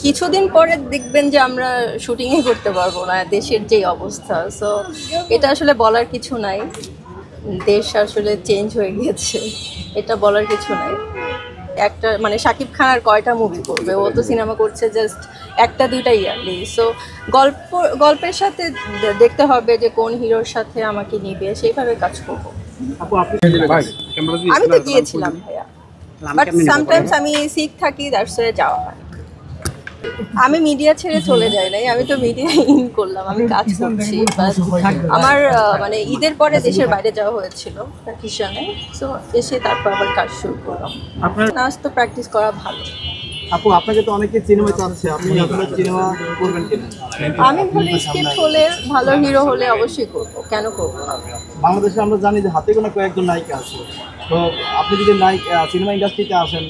কিছুদিন পরে দেখবেন যে আমরা শুটিংই করতে পারবো না, দেশের যে অবস্থা। সো এটা আসলে বলার কিছু নাই, দেশ আসলে চেঞ্জ হয়ে গিয়েছে, এটা বলার কিছু নাই। একটা মানে শাকিব খান আর কয়টা মুভি করবে, ও তো সিনেমা করছে জাস্ট একটা দুইটা ইয়ারলি। সো গল্পের সাথে দেখতে হবে যে কোন হিরোর সাথে আমাকে নিবে, সেইভাবে কাজ করবো। আমি তো গিয়েছিলাম ভাইয়া, বাট সামটাইমস আমি সিক থাকি, দ্যাটস ওয়ে যাওয়া হয়। আমি মিডিয়া ছেড়ে চলে যাই নাই, আমি তো মিডিয়া ইন করলাম, আমি কাজ করছি। আমার মানে ঈদের পরে দেশের বাইরে যাওয়া হয়েছিল প্র্যাকটিশনে, সো এসে তারপর আবার কাজ শুরু করলাম। নাচ তো প্র্যাকটিস করা ভালো। আপু আপনাকে তো অনেকে সিনেমা চাচ্ছে, আপনি আপনার সিনেমা করবেন কিনা? আমি ভালো স্ক্রিপ্ট হলে, ভালো হিরো হলে অবশ্যই করবো, কেন করবো না। বাংলাদেশে আমরা জানি যে হাতে গোনা কয়েকজন নায়িকা আছে, তো আপনি যদি সিনেমা ইন্ডাস্ট্রিতে আসেন,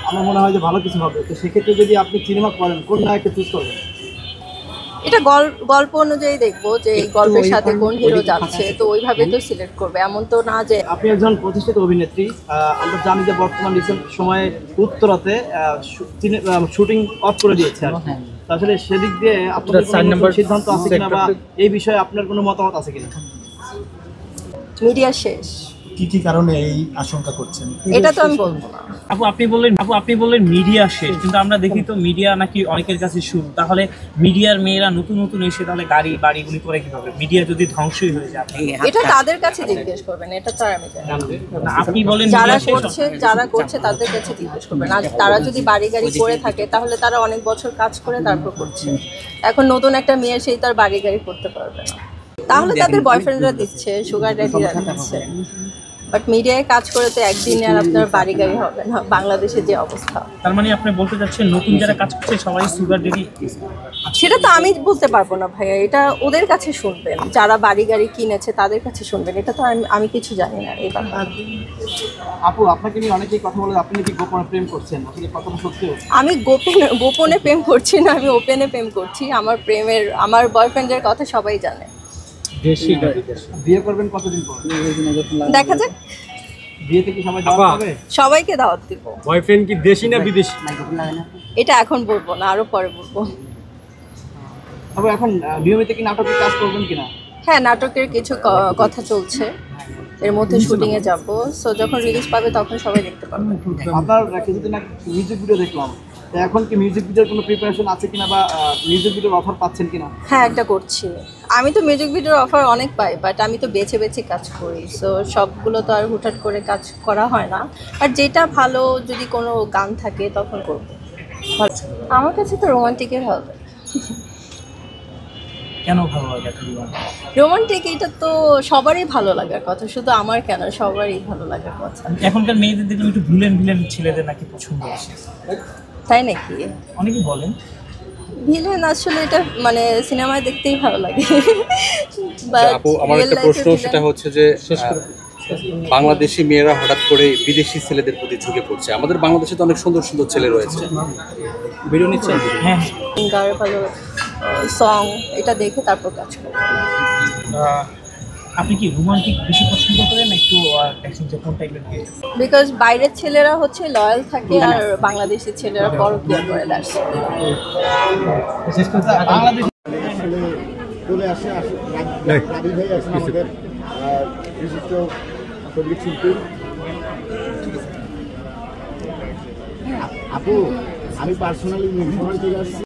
আমার মনে হয় যে ভালো কিছু হবে। তো সেক্ষেত্রে যদি আপনি সিনেমা করেন, কোন নায়ককে চুজ করবেন? এটা গল্প অনুযায়ী দেখবো যে এই গল্পের সাথে কোন হিরো যাচ্ছে, তো ওইভাবে তো সিলেক্ট করবে, এমন তো না যে। আপনি একজন প্রতিষ্ঠিত অভিনেত্রী, আমরা জানি যে বর্তমান রিসেন্ট সময়ে উত্তরাতে শুটিং অফ করে দিয়েছে আর কি। আসলে সেদিক দিয়ে আপনার সিদ্ধান্ত আছে কিনা, বা এই বিষয়ে আপনার কোনো মতামত আছে কিনা? মিডিয়া শেষ, কি কারণে এই আশঙ্কা করছেন এটা তো আমি বলবো না। আপনি বললেন মিডিয়া শেষ, কিন্তু আমরা দেখি তো মিডিয়া নাকি অনেকের কাছে শুরু। তাহলে মিডিয়ার মেয়েরা নতুন নতুন এসে তাহলে গাড়ি বাড়িগুলি করে কিভাবে? মিডিয়া যদি ধ্বংসই হয়ে যায়, এটা তাদের কাছে জিজ্ঞেস করবেন, এটা তো আমি জানি না। আপনি বলেন যারা করছে তাদের কাছে জিজ্ঞেস করবেন। আর তারা যদি বাড়ি গাড়ি করে থাকে তাহলে তারা অনেক বছর কাজ করে তারপর করছে। এখন নতুন একটা মেয়ে সেই তার বাড়ি গাড়ি করতে পারবে না, তাহলে তাদের বয়ফ্রেন্ডরা দিচ্ছে, সুগার ড্যাডিরা দিচ্ছে। বাট মিডিয়ায় কাজ করে তো একদিনে আর আপনার বাড়ি গাড়ি হবে না, বাংলাদেশের যে অবস্থা। তার মানে আপনি বলতে চাচ্ছেন নতুন যারা কাজ করছে সবাই সুগার ড্যাডি? সেটা তো আমি বলতে পারবো না ভাইয়া, এটা ওদের কাছে শুনবেন, যারা বাড়ি গাড়ি কিনেছে তাদের কাছে শুনবেন, এটা তো আমি কিছু জানি না এই ব্যাপারে। আপু আপনাকে নিয়ে অনেকেই কথা বলে আপনি কি গোপনে প্রেম করছেন, আসলে কথাটা সত্যি? আমি গোপনে প্রেম করছি না, আমি ওপেনে প্রেম করছি। আমার বয়ফ্রেন্ডের কথা সবাই জানে। বিয়ে করবেন কতদিন পর? দেখা যাক। বিয়েতে কি সবাই দাওয়াত পাবে? সবাইকে দাওয়াত দিব। বয়ফ্রেন্ড কি দেশি না বিদেশি? এটা এখন বলবো না, আরো পরে বলবো। তবে এখন নিয়মিত কি নাটকে কাজ করবেন কিনা? হ্যাঁ, নাটকের কিছু কথা চলছে, এর মধ্যে শুটিং এ যাব। সো যখন রিলিজ পাবে তখন সবাই দেখতে পাবে। আপনার কিছুদিন আগে মিউজিক ভিডিও দেখলাম, এখন কি মিউজিক ভিডিওর কোনো প্রিপারেশন আছে কিনা, বা মিউজিক ভিডিওর অফার পাচ্ছেন কিনা? হ্যাঁ, একটা করছি। আমি তো মিউজিক ভিডিওর অফার অনেক পাই, বাট আমি তো বেছে বেছে কাজ করি। সো সবগুলো তো আর হুটহাট করে কাজ করা হয় না। আর যেটা ভালো, যদি কোনো গান থাকে তখন করব। আমার কাছে তো রোমান্টিকের ভালো লাগে। কেন ভালো লাগে? রোমান্টিক এটা তো সবারই ভালো লাগার কথা, শুধু আমার কেন, সবারই ভালো লাগার কথা। এখনকার মেয়েদের দেখলাম একটু ভিলেন ছেলেদের নাকি পছন্দ আসে, তাই নাকি? অনেকে বলেন ভিলেন আসলে এটা মানে সিনেমায় দেখতেই ভালো লাগে। আপু আমার একটা প্রশ্ন, সেটা হচ্ছে যে বাংলাদেশি মেয়েরা হঠাৎ করে বিদেশি ছেলেদের প্রতি ঝুঁকে পড়ছে। আমাদের বাংলাদেশে তো অনেক সুন্দর সুন্দর ছেলে রয়েছে, ভিডিও নিচ্ছেন? হ্যাঁ, গানের ভালো সং এটা দেখে তারপর কাজ করি। আপনি কি রোমান্টিক বেশি পছন্দ করেন একটু কোন টাইপের? বিকজ বাইরের ছেলেরা হচ্ছে লয়াল থাকে, আর বাংলাদেশের ছেলেরা পরকীয়া করে দাঁড়াচ্ছে। বাংলাদেশ চলে আসে রাবি ভাই আসলে আমাদের বিশিষ্ট সঙ্গীত শিল্পী। আপু আমি পার্সোনালি মিরপুর থেকে আসছি।